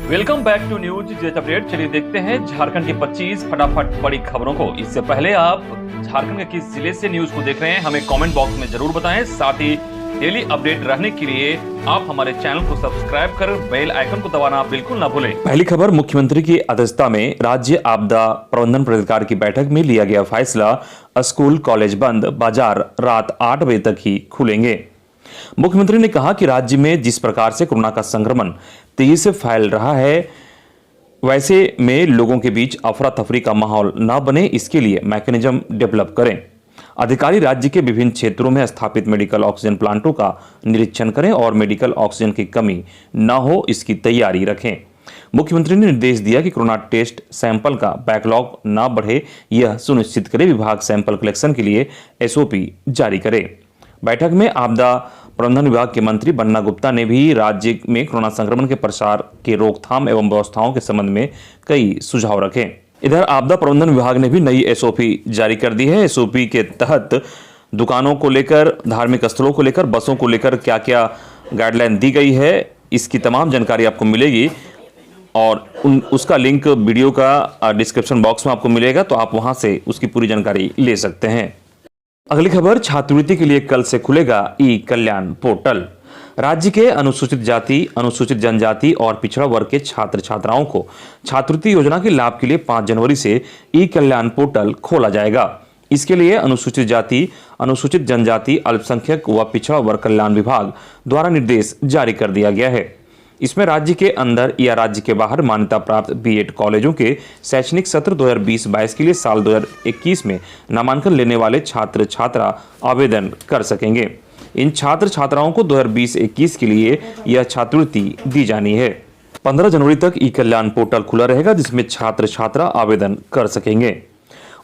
Welcome back to News Jet update. चलिए देखते हैं झारखंड की 25 फटाफट बड़ी खबरों को। इससे पहले आप झारखंड के किस जिले से न्यूज को देख रहे हैं हमें कमेंट बॉक्स में जरूर बताएं। साथ ही डेली अपडेट रहने के लिए आप हमारे चैनल को सब्सक्राइब कर बेल आइकन को दबाना बिल्कुल ना भूलें। पहली खबर, मुख्यमंत्री की अध्यक्षता में राज्य आपदा प्रबंधन प्राधिकार की बैठक में लिया गया फैसला, स्कूल कॉलेज बंद, बाजार रात 8 बजे तक ही खुलेंगे। मुख्यमंत्री ने कहा कि राज्य में जिस प्रकार से कोरोना का संक्रमण तेजी से फैल रहा है, वैसे में लोगों के बीच अफरा तफरी का माहौल न बने, इसके लिए मैकेनिज्म डेवलप करें। अधिकारी राज्य के विभिन्न क्षेत्रों में स्थापित मेडिकल ऑक्सीजन प्लांटों का निरीक्षण करें और मेडिकल ऑक्सीजन की कमी न हो, इसकी तैयारी रखें। मुख्यमंत्री ने निर्देश दिया कि कोरोना टेस्ट सैंपल का बैकलॉग न बढ़े, यह सुनिश्चित करे। विभाग सैंपल कलेक्शन के लिए एसओपी जारी करे। बैठक में आपदा प्रबंधन विभाग के मंत्री बन्ना गुप्ता ने भी राज्य में कोरोना संक्रमण के प्रसार के रोकथाम एवं व्यवस्थाओं के संबंध में कई सुझाव रखे। इधर आपदा प्रबंधन विभाग ने भी नई एसओपी जारी कर दी है। एसओपी के तहत दुकानों को लेकर, धार्मिक स्थलों को लेकर, बसों को लेकर क्या क्या गाइडलाइन दी गई है, इसकी तमाम जानकारी आपको मिलेगी और उसका लिंक वीडियो का डिस्क्रिप्शन बॉक्स में आपको मिलेगा, तो आप वहां से उसकी पूरी जानकारी ले सकते हैं। अगली खबर, छात्रवृत्ति के लिए कल से खुलेगा ई कल्याण पोर्टल। राज्य के अनुसूचित जाति, अनुसूचित जनजाति और पिछड़ा वर्ग के छात्र छात्राओं को छात्रवृत्ति योजना के लाभ के लिए 5 जनवरी से ई कल्याण पोर्टल खोला जाएगा। इसके लिए अनुसूचित जाति, अनुसूचित जनजाति, अल्पसंख्यक व पिछड़ा वर्ग कल्याण विभाग द्वारा निर्देश जारी कर दिया गया है। इसमें राज्य के अंदर या राज्य के बाहर मान्यता प्राप्त बीएड कॉलेजों के शैक्षणिक सत्र 2020-22 के लिए साल 2021 में नामांकन लेने वाले छात्र छात्रा आवेदन कर सकेंगे। इन छात्र छात्राओं को 2020-21 के लिए यह छात्रवृत्ति दी जानी है। 15 जनवरी तक ई कल्याण पोर्टल खुला रहेगा, जिसमें छात्र छात्रा आवेदन कर सकेंगे।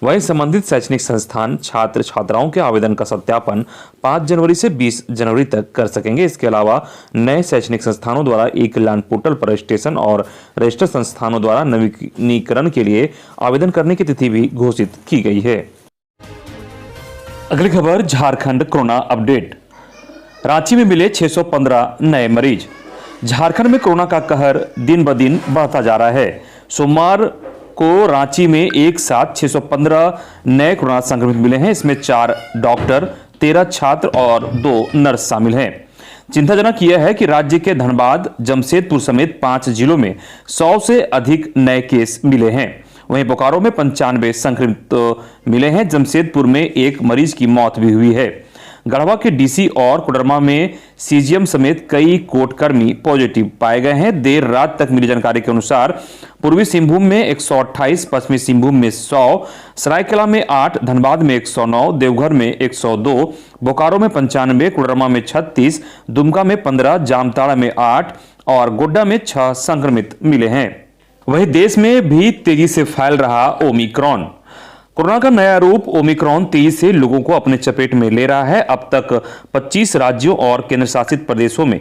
वहीं संबंधित शैक्षणिक संस्थान छात्र छात्राओं के आवेदन का सत्यापन 5 जनवरी से 20 जनवरी तक कर सकेंगे। इसके अलावा नए शैक्षणिक संस्थानों द्वारा ई कल्याण पोर्टल पर रजिस्ट्रेशन और रजिस्टर्ड संस्थानों द्वारा नवीनीकरण के लिए आवेदन करने की तिथि भी घोषित की गई है। अगली खबर, झारखंड कोरोना अपडेट। रांची में मिले 615 नए मरीज। झारखंड में कोरोना का कहर दिन ब दिन बढ़ता जा रहा है। सोमवार को रांची में एक साथ 615 नए कोरोना संक्रमित मिले हैं। इसमें 4 डॉक्टर, 13 छात्र और 2 नर्स शामिल हैं। चिंताजनक यह है कि राज्य के धनबाद, जमशेदपुर समेत 5 जिलों में 100 से अधिक नए केस मिले हैं। वहीं बोकारो में 95 संक्रमित मिले हैं। जमशेदपुर में 1 मरीज की मौत भी हुई है। गढ़वा के डीसी और कोडरमा में सीजीएम समेत कई कोर्टकर्मी पॉजिटिव पाए गए हैं। देर रात तक मिली जानकारी के अनुसार पूर्वी सिंहभूम में 128, पश्चिमी सिंहभूम में 100, सरायकेला में 8, धनबाद में 109, देवघर में 102, बोकारो में 95, कोडरमा में 36, दुमका में 15, जामताड़ा में 8 और गोड्डा में 6 संक्रमित मिले हैं। वहीं देश में भी तेजी से फैल रहा ओमिक्रॉन। कोरोना का नया रूप ओमिक्रॉन तेजी से लोगों को अपने चपेट में ले रहा है। अब तक 25 राज्यों और केंद्र शासित प्रदेशों में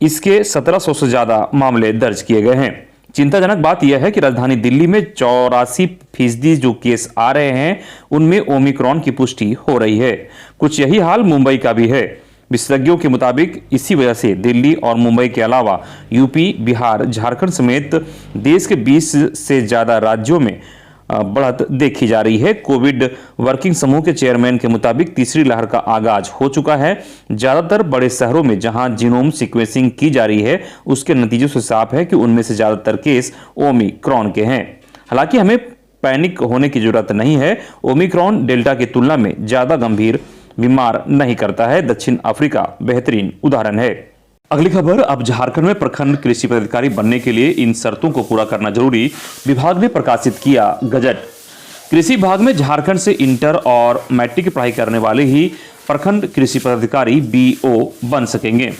इसके 1700 से ज्यादा मामले दर्ज किए गए हैं। चिंताजनक बात यह है कि राजधानी दिल्ली में 84% जो केस आ रहे हैं उनमें ओमिक्रॉन की पुष्टि हो रही है। कुछ यही हाल मुंबई का भी है। विशेषज्ञों के मुताबिक इसी वजह से दिल्ली और मुंबई के अलावा यूपी, बिहार, झारखंड समेत देश के 20 से ज्यादा राज्यों में बढ़त देखी जा रही है। कोविड वर्किंग समूह के चेयरमैन के मुताबिक तीसरी लहर का आगाज हो चुका है। ज्यादातर बड़े शहरों में जहां जीनोम सीक्वेंसिंग की जा रही है, उसके नतीजों से साफ है कि उनमें से ज्यादातर केस ओमिक्रॉन के हैं। हालांकि हमें पैनिक होने की जरूरत नहीं है। ओमिक्रॉन डेल्टा की तुलना में ज्यादा गंभीर बीमार नहीं करता है। दक्षिण अफ्रीका बेहतरीन उदाहरण है। अगली खबर, अब झारखंड में प्रखंड कृषि पदाधिकारी बनने के लिए इन शर्तों को पूरा करना जरूरी, विभाग ने प्रकाशित किया गजट। कृषि विभाग में झारखंड से इंटर और मैट्रिक की पढ़ाई करने वाले ही प्रखंड कृषि पदाधिकारी बीओ बन सकेंगे।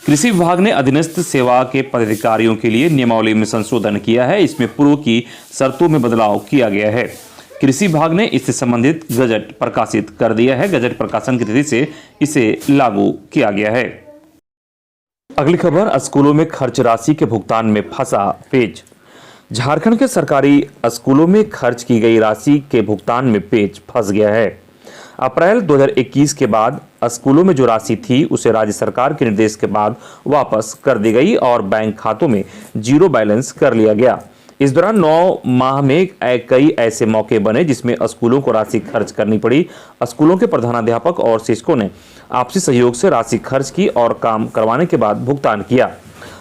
कृषि विभाग ने अधीनस्थ सेवा के पदाधिकारियों के लिए नियमावली में संशोधन किया है। इसमें पूर्व की शर्तों में बदलाव किया गया है। कृषि विभाग ने इससे संबंधित गजट प्रकाशित कर दिया है। गजट प्रकाशन की तिथि से इसे लागू किया गया है। अगली खबर, स्कूलों में खर्च राशि के भुगतान में फंसा पेच। झारखंड के सरकारी स्कूलों में खर्च की गई राशि के भुगतान में पेच फंस गया है। अप्रैल 2021 के बाद स्कूलों में जो राशि थी उसे राज्य सरकार के निर्देश के बाद वापस कर दी गई और बैंक खातों में जीरो बैलेंस कर लिया गया। इस दौरान 9 माह में कई ऐसे मौके बने जिसमें स्कूलों को राशि खर्च करनी पड़ी। स्कूलों के प्रधानाध्यापक और शिक्षकों ने आपसी सहयोग से राशि खर्च की और काम करवाने के बाद भुगतान किया।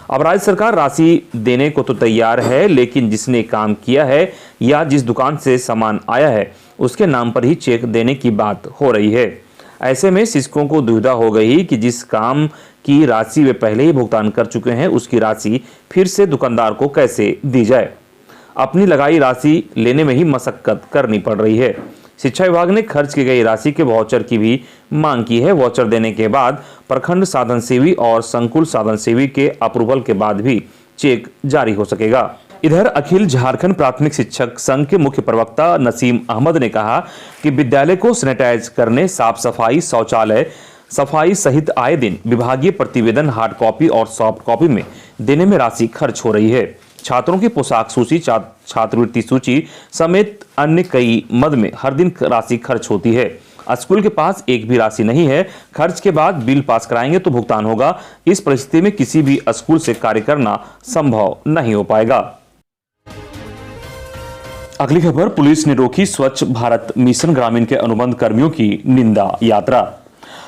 अब राज्य सरकार राशि देने को तो तैयार है, लेकिन जिसने काम किया है या जिस दुकान से सामान आया है उसके नाम पर ही चेक देने की बात हो रही है। ऐसे में शिक्षकों को दुविधा हो गई कि जिस काम की राशि वे पहले ही भुगतान कर चुके हैं उसकी राशि फिर से दुकानदार को कैसे दी जाए। अपनी लगाई राशि लेने में ही मशक्कत करनी पड़ रही है। शिक्षा विभाग ने खर्च की गई राशि के वाउचर की भी मांग की है। वाउचर देने के बाद प्रखंड साधन सेवी और संकुल साधन सेवी के अप्रूवल के बाद भी चेक जारी हो सकेगा। इधर अखिल झारखंड प्राथमिक शिक्षक संघ के मुख्य प्रवक्ता नसीम अहमद ने कहा कि विद्यालय को सैनिटाइज करने, साफ सफाई, शौचालय सफाई सहित आए दिन विभागीय प्रतिवेदन हार्ड कॉपी और सॉफ्ट कॉपी में देने में राशि खर्च हो रही है। छात्रों की पोशाक सूची, छात्रवृत्ति सूची समेत अन्य कई मद में हर दिन राशि खर्च होती है। स्कूल के पास एक भी राशि नहीं है। खर्च के बाद बिल पास कराएंगे तो भुगतान होगा। इस परिस्थिति में किसी भी स्कूल से कार्य करना संभव नहीं हो पाएगा। अगली खबर, पुलिस ने रोकी स्वच्छ भारत मिशन ग्रामीण के अनुबंध कर्मियों की निंदा यात्रा।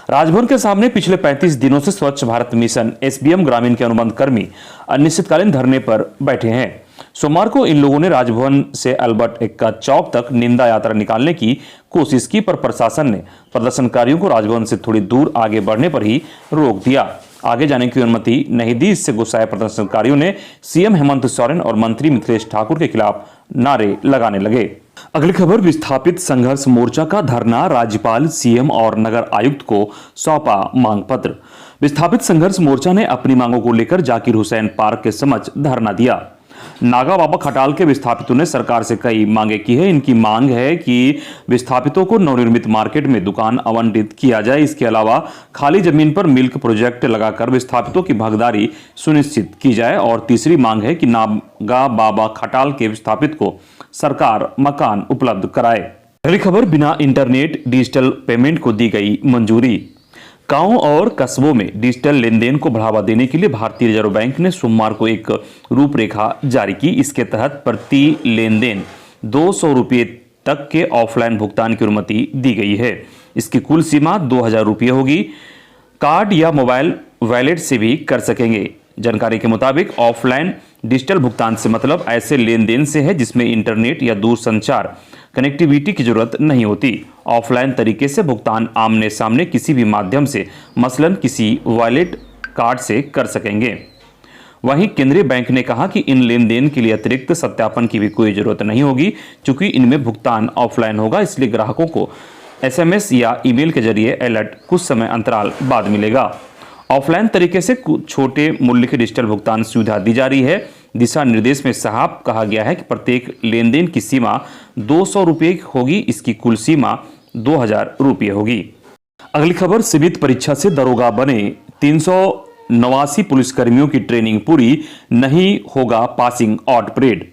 राजभवन के सामने पिछले 35 दिनों से स्वच्छ भारत मिशन एसबीएम ग्रामीण के अनुबंध कर्मी अनिश्चितकालीन धरने पर बैठे हैं। सोमवार को इन लोगों ने राजभवन से अल्बर्ट एक्का चौक तक निंदा यात्रा निकालने की कोशिश की, पर प्रशासन ने प्रदर्शनकारियों को राजभवन से थोड़ी दूर आगे बढ़ने पर ही रोक दिया। आगे जाने की अनुमति नहीं दी। इससे गुस्साए प्रदर्शनकारियों ने सीएम हेमंत सोरेन और मंत्री मिथिलेश ठाकुर के खिलाफ नारे लगाने लगे। अगली खबर, विस्थापित संघर्ष मोर्चा का धरना, राज्यपाल, सीएम और नगर आयुक्त को सौंपा मांग पत्र। विस्थापित संघर्ष मोर्चा ने अपनी मांगों को लेकर जाकिर हुसैन पार्क के समक्ष धरना दिया। नागा बाबा खटाल के विस्थापितों ने सरकार से कई मांगे की है। इनकी मांग है कि विस्थापितों को नवनिर्मित मार्केट में दुकान आवंटित किया जाए। इसके अलावा खाली जमीन पर मिल्क प्रोजेक्ट लगाकर विस्थापितों की भागीदारी सुनिश्चित की जाए। और तीसरी मांग है कि नागा बाबा खटाल के विस्थापित को सरकार मकान उपलब्ध कराए। अगली खबर, बिना इंटरनेट डिजिटल पेमेंट को दी गई मंजूरी। गांवों और कस्बों में डिजिटल लेन देन को बढ़ावा देने के लिए भारतीय रिजर्व बैंक ने सोमवार को एक रूपरेखा जारी की। इसके तहत प्रति लेन देन 200 रुपये तक के ऑफलाइन भुगतान की अनुमति दी गई है। इसकी कुल सीमा 2000 रुपये होगी। कार्ड या मोबाइल वॉलेट से भी कर सकेंगे। जानकारी के मुताबिक ऑफलाइन डिजिटल भुगतान से मतलब ऐसे लेन देन से है जिसमें इंटरनेट या दूरसंचार कनेक्टिविटी की जरूरत नहीं होती। ऑफलाइन तरीके से भुगतान आमने सामने किसी भी माध्यम से, मसलन किसी वॉलेट कार्ड से कर सकेंगे। वहीं केंद्रीय बैंक ने कहा कि इन लेन देन के लिए अतिरिक्त सत्यापन की भी कोई जरूरत नहीं होगी, चूंकि इनमें भुगतान ऑफलाइन होगा। इसलिए ग्राहकों को एसएमएस या ईमेल के जरिए अलर्ट कुछ समय अंतराल बाद मिलेगा। ऑफलाइन तरीके से छोटे मूल्य के डिजिटल भुगतान सुविधा दी जा रही है। दिशा निर्देश में साफ कहा गया है कि प्रत्येक लेन देन की सीमा 200 रुपये होगी। इसकी कुल सीमा 2000 रुपये होगी। अगली खबर, सीमित परीक्षा से दरोगा बने 389 पुलिसकर्मियों की ट्रेनिंग पूरी, नहीं होगा पासिंग आउट परेड।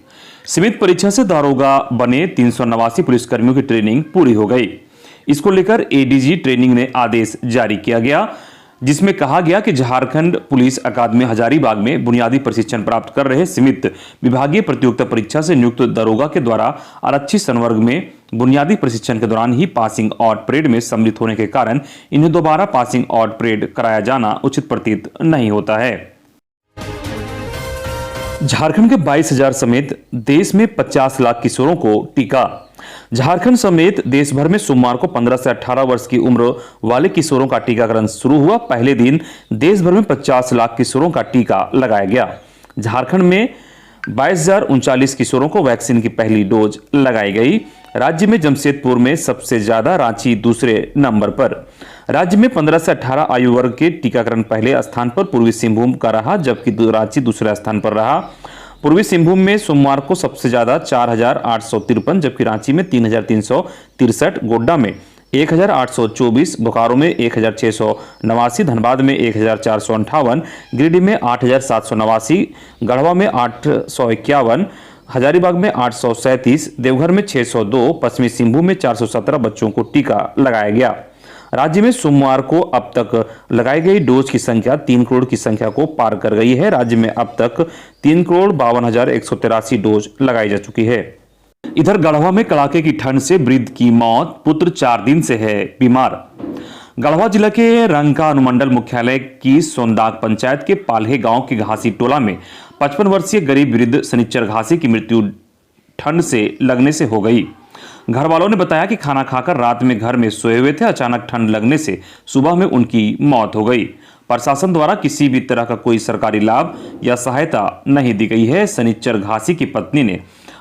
सीमित परीक्षा से दरोगा बने 389 पुलिसकर्मियों की ट्रेनिंग पूरी हो गई। इसको लेकर एडीजी ट्रेनिंग ने आदेश जारी किया गया, जिसमें कहा गया कि झारखंड पुलिस अकादमी हजारीबाग में बुनियादी प्रशिक्षण प्राप्त कर रहे सीमित विभागीय प्रतियोगिता परीक्षा से नियुक्त दरोगा के द्वारा आरक्षित संवर्ग में बुनियादी प्रशिक्षण के दौरान ही पासिंग आउट परेड में सम्मिलित होने के कारण इन्हें दोबारा पासिंग आउट परेड कराया जाना उचित प्रतीत नहीं होता है। झारखंड के 22,000 समेत देश में 50 लाख किशोरों को टीका। झारखंड समेत देश भर में सोमवार को 15 से 18 वर्ष की उम्र वाले किशोरों का टीकाकरण शुरू हुआ। पहले दिन देश भर में 50 लाख किशोरों का टीका लगाया गया। झारखंड में 22,039 किशोरों को वैक्सीन की पहली डोज लगाई गई। राज्य में जमशेदपुर में सबसे ज्यादा, रांची दूसरे नंबर पर। राज्य में 15 से 18 आयु वर्ग के टीकाकरण पहले स्थान पर पूर्वी सिंहभूम का रहा, जबकि रांची दूसरे स्थान पर रहा। पूर्वी सिंहभूम में सोमवार को सबसे ज्यादा 4,853, जबकि रांची में 3,363, गोड्डा में 1,824, बोकारो में 1,689, धनबाद में 1,458, गिरिडीह में 8,789, गढ़वा में 851, हजारीबाग में 837, देवघर में 602, पश्चिमी सिंहभूम में 417 बच्चों को टीका लगाया गया। राज्य में सोमवार को अब तक लगाई गई डोज की संख्या 3 करोड़ की संख्या को पार कर गई है। राज्य में अब तक 3,52,183 डोज लगाई जा चुकी है। इधर गढ़वा में कड़ाके की ठंड से वृद्ध की मौत, पुत्र 4 दिन से है बीमार। गढ़वा जिला के रंका अनुमंडल मुख्यालय की सोनदाग पंचायत के पाल्हे गांव के घासी टोला में 55 वर्षीय गरीब वृद्ध शनिचर घासी की मृत्यु ठंड से लगने से हो गई। घर वालों ने बताया कि खाना खाकर रात में घर में सोए हुए थे, अचानक ठंड लगने से सुबह में उनकी मौत हो गई। प्रशासन द्वारा किसी भी तरह का कोई सरकारी लाभ या सहायता नहीं दी गई है। शनिचर घासी की पत्नी ने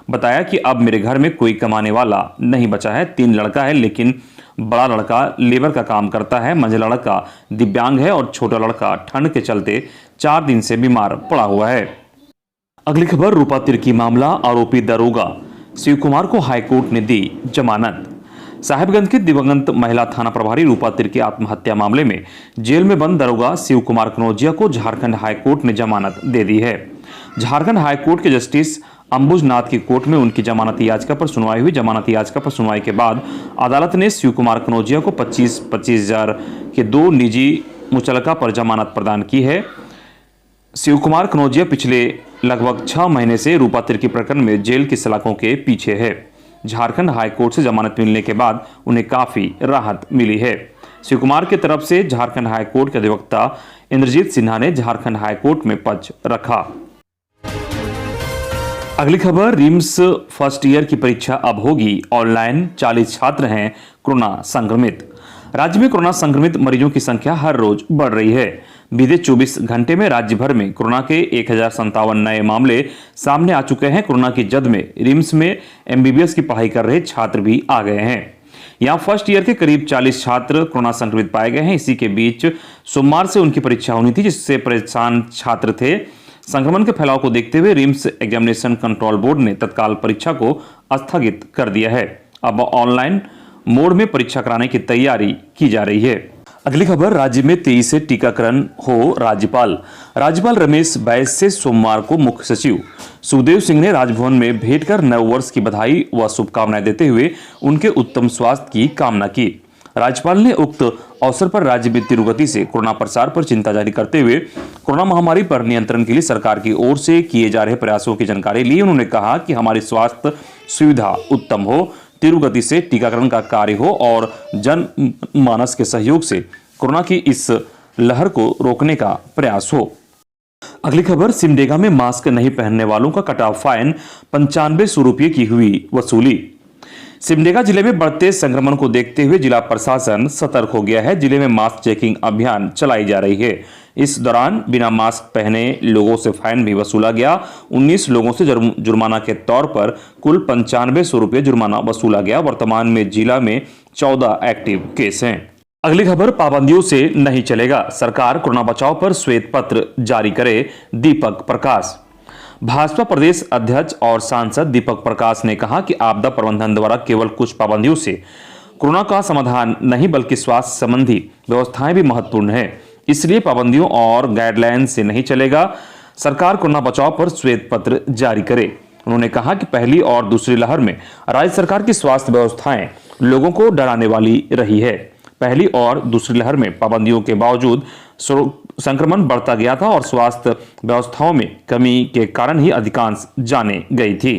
बताया कि अब मेरे घर में कोई कमाने वाला नहीं बचा है। 3 लड़का है, लेकिन बड़ा लड़का लेबर का काम करता है, मंझला लड़का दिव्यांग है और छोटा लड़का ठंड के चलते 4 दिन से बीमार पड़ा हुआ है। अगली खबर रूपा तिर्की मामला, आरोपी दरोगा शिव कुमार को हाईकोर्ट ने दी जमानत। साहिबगंज की दिवंगत महिला थाना प्रभारी रूपा तिर्की आत्महत्या मामले में जेल में बंद दरोगा शिव कुमार कनौजिया को झारखंड हाईकोर्ट ने जमानत दे दी है। झारखंड हाईकोर्ट के जस्टिस अंबुजनाथ की कोर्ट में उनकी जमानत याचिका पर सुनवाई हुई। जमानत याचिका पर सुनवाई के बाद अदालत ने शिव कुमार कनौजिया को 25-25 हजार के 2 निजी मुचलका पर जमानत प्रदान की है। शिव कुमार कनौजिया पिछले लगभग 6 महीने से रूपा तिर्की प्रकरण में जेल की सलाखों के पीछे है। झारखंड हाईकोर्ट से जमानत मिलने के बाद उन्हें काफी राहत मिली है। शिव कुमार की तरफ से झारखंड हाईकोर्ट के अधिवक्ता इंद्रजीत सिन्हा ने झारखंड हाईकोर्ट में पक्ष रखा। अगली खबर, रिम्स फर्स्ट ईयर की परीक्षा अब होगी ऑनलाइन, 40 छात्र हैं कोरोना संक्रमित। राज्य में कोरोना संक्रमित मरीजों की संख्या हर रोज बढ़ रही है। बीते 24 घंटे में राज्य भर में कोरोना के 1057 नए मामले सामने आ चुके हैं। कोरोना की जद में रिम्स में एमबीबीएस की पढ़ाई कर रहे छात्र भी आ गए हैं। यहाँ फर्स्ट ईयर के करीब 40 छात्र कोरोना संक्रमित पाए गए हैं। इसी के बीच सोमवार से उनकी परीक्षा होनी थी, जिससे परेशान छात्र थे। संक्रमण के फैलाव को देखते हुए रिम्स एग्जामिनेशन कंट्रोल बोर्ड ने तत्काल परीक्षा को स्थगित कर दिया है। अब ऑनलाइन मोड में परीक्षा कराने की तैयारी की जा रही है। अगली खबर, राज्य में 23 से टीकाकरण हो राज्यपाल रमेश बैस से सोमवार को मुख्य सचिव सुखदेव सिंह ने राजभवन में भेंट कर नववर्ष की बधाई व शुभकामनाएं देते हुए उनके उत्तम स्वास्थ्य की कामना की। राज्यपाल ने उक्त अवसर पर राज्य में तीव्र गति से कोरोना प्रसार पर चिंता जाहिर करते हुए कोरोना महामारी पर नियंत्रण के लिए सरकार की ओर से किए जा रहे प्रयासों की जानकारी ली। उन्होंने कहा कि हमारी स्वास्थ्य सुविधा उत्तम हो, तीव्र गति से टीकाकरण का कार्य हो और जन मानस के सहयोग से कोरोना की इस लहर को रोकने का प्रयास हो। अगली खबर, सिमडेगा में मास्क नहीं पहनने वालों का कटा फाइन 9500 रुपये की हुई वसूली। सिमडेगा जिले में बढ़ते संक्रमण को देखते हुए जिला प्रशासन सतर्क हो गया है। जिले में मास्क चेकिंग अभियान चलाई जा रही है। इस दौरान बिना मास्क पहने लोगों से फाइन भी वसूला गया। 19 लोगों से जुर्माना के तौर पर कुल 9500 रुपये जुर्माना वसूला गया। वर्तमान में जिला में 14 एक्टिव केस हैं। अगली खबर, पाबंदियों से नहीं चलेगा, सरकार कोरोना बचाव पर श्वेत पत्र जारी करे, दीपक प्रकाश। भाजपा प्रदेश अध्यक्ष और सांसद दीपक प्रकाश ने कहा कि आपदा प्रबंधन द्वारा केवल कुछ पाबंदियों से कोरोना का समाधान नहीं बल्कि स्वास्थ्य संबंधी व्यवस्थाएं भी महत्वपूर्ण है, इसलिए पाबंदियों और गाइडलाइन से नहीं चलेगा। सरकार कोरोना बचाव पर श्वेत पत्र जारी करे। उन्होंने कहा कि पहली और दूसरी लहर में राज्य सरकार की स्वास्थ्य व्यवस्थाएं लोगों को डराने वाली रही है। पहली और दूसरी लहर में पाबंदियों के बावजूद संक्रमण बढ़ता गया था और स्वास्थ्य व्यवस्थाओं में कमी के कारण ही अधिकांश जाने गई थी।